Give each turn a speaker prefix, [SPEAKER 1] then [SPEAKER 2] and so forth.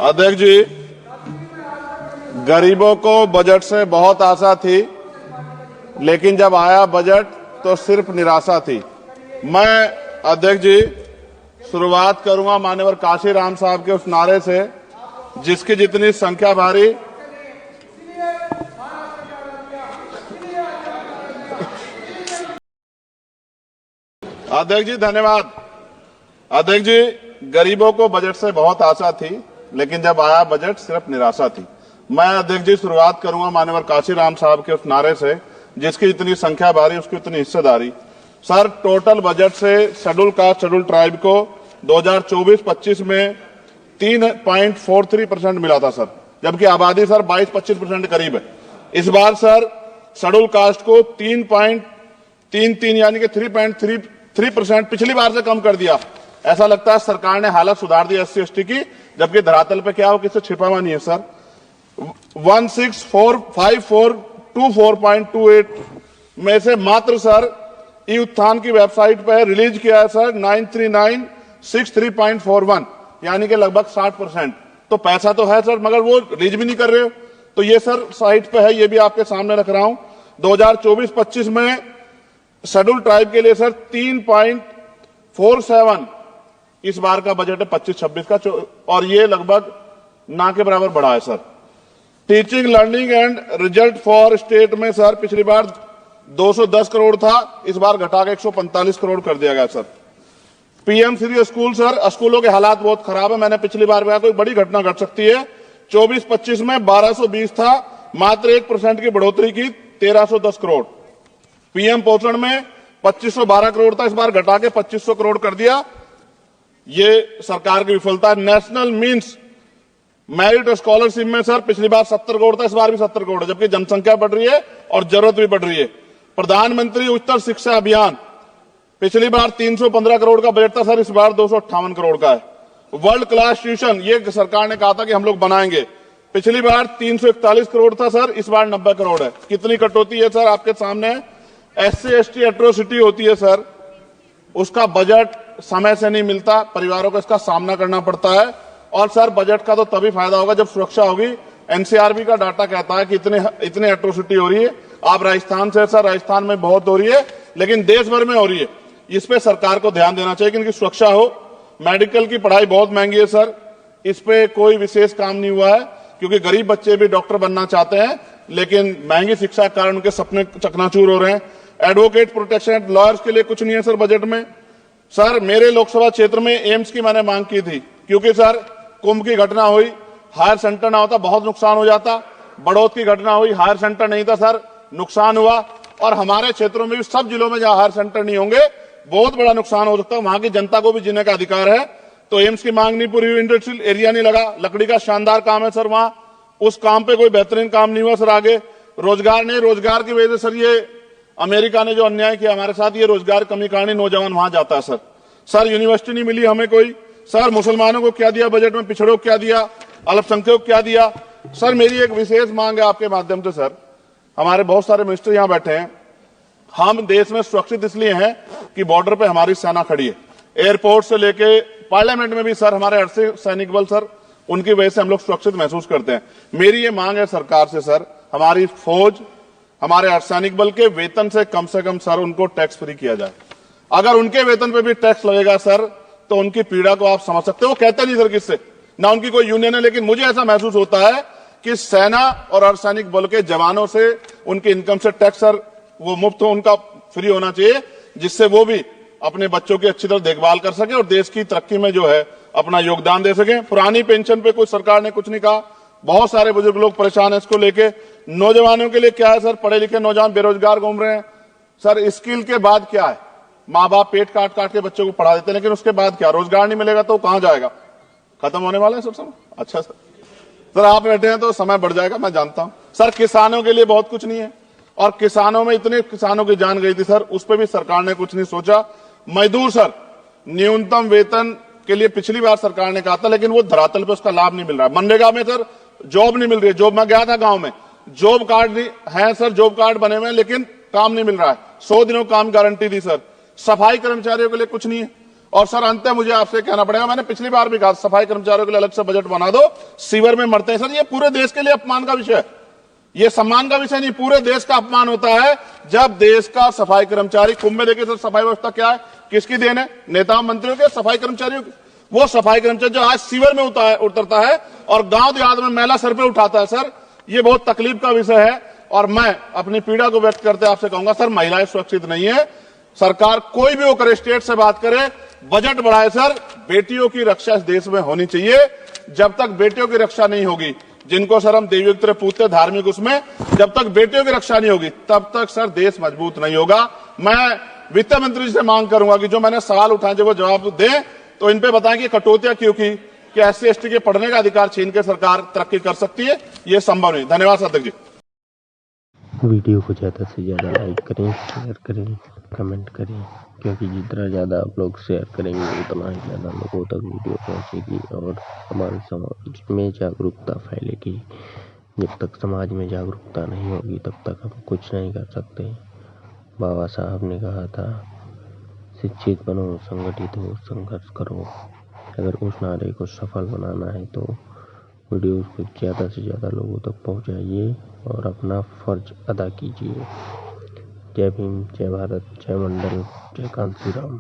[SPEAKER 1] अध्यक्ष जी, गरीबों को बजट से बहुत आशा थी, लेकिन जब आया बजट तो सिर्फ निराशा थी। मैं अध्यक्ष जी शुरुआत करूंगा माननीय काशीराम साहब के उस नारे से, जिसकी जितनी संख्या भारी। अध्यक्ष जी धन्यवाद। अध्यक्ष जी, गरीबों को बजट से बहुत आशा थी, लेकिन जब आया बजट सिर्फ निराशा थी। मैं अध्यक्ष जी शुरुआत करूंगा माननीय काशीराम साहब के उस नारे से, जिसकी जितनी संख्या भारी उसकी उतनी हिस्सेदारी। सर, टोटल बजट से शेड्यूल कास्ट शेड्यूल ट्राइब को 2024-25 में 3.43% मिला था सर, जबकि आबादी सर 22-25% करीब है। इस बार सर शेड्यूल कास्ट को 3.33 यानी कि 3.33% पिछली बार से कम कर दिया। ऐसा लगता है सरकार ने हालत सुधार दी SC/ST की, जबकि धरातल पे क्या हो किसी छिपा हुआ नहीं है सर। 1645424.28 में से मात्र सर ई उत्थान की वेबसाइट पर रिलीज किया है सर 93963.41, यानी कि लगभग 60%। तो पैसा तो है सर, मगर वो रिलीज भी नहीं कर रहे हो। तो ये सर साइट पे है, ये भी आपके सामने रख रहा हूं। 2024-25 में शेड्यूल ट्राइब के लिए सर 3.47 इस बार का बजट है 25-26 का, और ये लगभग ना के बराबर बढ़ा है sir. Teaching learning and result for state में सर पिछली बार 210 करोड़ था, इस बार घटा के 145 करोड़ कर दिया गया sir. PM Shri school sir, स्कूलों के हालात बहुत खराब है। मैंने पिछली बार कहा कोई बड़ी घटना घट सकती है। 24-25 में 1220 था, मात्र 1% की बढ़ोतरी की 1310 करोड़। PM पोषण में 2512 करोड़ था, इस बार घटा के 2500 करोड़ कर दिया। ये सरकार की विफलता है। नेशनल मीन्स मेरिट स्कॉलरशिप में सर पिछली बार 70 करोड़ था, इस बार भी 70 करोड़ है, जबकि जनसंख्या बढ़ रही है और जरूरत भी बढ़ रही है। प्रधानमंत्री उच्चतर शिक्षा अभियान, पिछली बार 315 करोड़ का बजट था सर, इस बार 258 करोड़ का है। वर्ल्ड क्लास ट्यूशन, ये सरकार ने कहा था कि हम लोग बनाएंगे, पिछली बार 341 करोड़ था सर, इस बार 90 करोड़ है। कितनी कटौती है सर आपके सामने। SC/ST एट्रोसिटी होती है सर, उसका बजट समय से नहीं मिलता, परिवारों को इसका सामना करना पड़ता है। और सर बजट का तो तभी फायदा होगा जब सुरक्षा होगी। NCRB का डाटा कहता है कि इतने एट्रोसिटी हो रही है। आप राजस्थान से सर, राजस्थान में बहुत हो रही है, लेकिन देश भर में हो रही है। इस पे सरकार को ध्यान देना चाहिए कि इनकी सुरक्षा हो। मेडिकल की पढ़ाई बहुत महंगी है सर, इस पे कोई विशेष काम नहीं हुआ है, क्योंकि गरीब बच्चे भी डॉक्टर बनना चाहते हैं, लेकिन महंगी शिक्षा के कारण उनके सपने चकनाचूर हो रहे हैं। एडवोकेट प्रोटेक्शन, लॉयर्स के लिए कुछ नहीं है सर बजट में। सर मेरे लोकसभा क्षेत्र में एम्स की मैंने मांग की थी, क्योंकि सर कुंभ की घटना हुई, हायर सेंटर ना होता बहुत नुकसान हो जाता। बड़ौद की घटना हुई, हायर सेंटर नहीं था सर, नुकसान हुआ। और हमारे क्षेत्रों में भी, सब जिलों में जहां हायर सेंटर नहीं होंगे, बहुत बड़ा नुकसान हो सकता है। वहां की जनता को भी जीने का अधिकार है। तो एम्स की मांग नहीं पूरी हुई, इंडस्ट्रियल एरिया नहीं लगा। लकड़ी का शानदार काम है सर वहां, उस काम पे कोई बेहतरीन काम नहीं हुआ सर। आगे रोजगार नहीं, रोजगार की वजह से सर ये अमेरिका ने जो अन्याय किया हमारे साथ, ये रोजगार कमी कारण नौजवान वहां जाता है सर। सर यूनिवर्सिटी नहीं मिली हमें कोई। सर मुसलमानों को क्या दिया बजट में, पिछड़ों को क्या दिया, अल्पसंख्यकों को क्या दिया। सर मेरी एक विशेष मांग है आपके माध्यम से सर, हमारे बहुत सारे मिनिस्टर यहां बैठे हैं। हम देश में सुरक्षित इसलिए हैं कि बॉर्डर पे हमारी सेना खड़ी है। एयरपोर्ट से लेके पार्लियामेंट में भी सर हमारे अर्धसैनिक सैनिक बल सर, उनकी वजह से हम लोग सुरक्षित महसूस करते हैं। मेरी ये मांग है सरकार से सर, हमारी फौज, हमारे अर्धसैनिक बल के वेतन से कम सर उनको टैक्स फ्री किया जाए। अगर उनके वेतन पे भी टैक्स लगेगा सर, तो उनकी पीड़ा को आप समझ सकते हो। वो कहते नहीं सर किससे, ना उनकी कोई यूनियन है, लेकिन मुझे ऐसा महसूस होता है कि सेना और अर्धसैनिक बल के जवानों से उनकी इनकम से टैक्स सर वो मुफ्त हो, उनका फ्री होना चाहिए, जिससे वो भी अपने बच्चों की अच्छी तरह देखभाल कर सके और देश की तरक्की में जो है अपना योगदान दे सके। पुरानी पेंशन पे कोई सरकार ने कुछ नहीं कहा, बहुत सारे बुजुर्ग लोग परेशान है इसको लेके। नौजवानों के लिए क्या है सर, पढ़े लिखे नौजवान बेरोजगार घूम रहे हैं सर। स्किल के बाद क्या है, माँ बाप पेट काट काट के बच्चों को पढ़ा देते हैं, लेकिन उसके बाद क्या, रोजगार नहीं मिलेगा तो कहां जाएगा, खत्म होने वाला है सर समय। अच्छा सर आप बैठे हैं तो समय बढ़ जाएगा, मैं जानता हूं सर। किसानों के लिए बहुत कुछ नहीं है, और किसानों में इतने किसानों की जान गई थी सर, उस पर भी सरकार ने कुछ नहीं सोचा। मजदूर सर, न्यूनतम वेतन के लिए पिछली बार सरकार ने कहा था, लेकिन वो धरातल पे उसका लाभ नहीं मिल रहा है। मनरेगा में सर जॉब नहीं मिल रही है। जॉब, मैं गया था गांव में, जॉब कार्ड है सर, जॉब कार्ड बने हुए हैं, लेकिन काम नहीं मिल रहा है। 100 दिनों काम गारंटी दी सर। सफाई कर्मचारियों के लिए कुछ नहीं है। और सर अंत में मुझे आपसे कहना पड़ेगा, मैंने पिछली बार भी कहा सफाई कर्मचारियों के लिए अलग से बजट बना दो, सीवर में मरते हैं सर। ये पूरे देश के लिए अपमान का विषय है, ये सम्मान का विषय नहीं, पूरे देश का अपमान होता है जब देश का सफाई कर्मचारी, कुंभ में देखिए सर सफाई व्यवस्था क्या है, किसकी देन है, नेता मंत्रियों के, सफाई कर्मचारियों की। वो सफाई कर्मचारी जो आज सीवर में उतरता है और गांव देहात में मैला सर पे उठाता है सर, ये बहुत तकलीफ का विषय है। और मैं अपनी पीड़ा को व्यक्त करते आपसे कहूंगा सर, महिलाएं सुरक्षित नहीं है। सरकार कोई भी वो करे, स्टेट से बात करे, बजट बढ़ाए सर। बेटियों की रक्षा इस देश में होनी चाहिए। जब तक बेटियों की रक्षा नहीं होगी, जिनको सर हम देवयुक्त पूछते धार्मिक, उसमें जब तक बेटियों की रक्षा नहीं होगी तब तक सर देश मजबूत नहीं होगा। मैं वित्त मंत्री जी से मांग करूंगा कि जो मैंने सवाल उठाए जब वो जवाब दें तो इन पे बताएं कि कटौतियां क्यों की, कि SC/ST के पढ़ने का अधिकार छीन के सरकार तरक्की कर सकती है, ये संभव नहीं। धन्यवाद अध्यक्ष जी।
[SPEAKER 2] वीडियो को ज़्यादा से ज़्यादा लाइक करें, शेयर करें, कमेंट करें, क्योंकि जितना ज़्यादा आप लोग शेयर करेंगे उतना ही ज़्यादा लोगों तक वीडियो पहुंचेगी और हमारे समाज में जागरूकता फैलेगी। जब तक समाज में जागरूकता नहीं होगी तब तक हम कुछ नहीं कर सकते। बाबा साहब ने कहा था, शिक्षित बनो, संगठित हो, संघर्ष करो। अगर उस नारे को सफल बनाना है तो वीडियो को ज़्यादा से ज़्यादा लोगों तक पहुंचाइए और अपना फर्ज अदा कीजिए। जय भीम, जय भारत, जय मंडल, जय कांशीराम।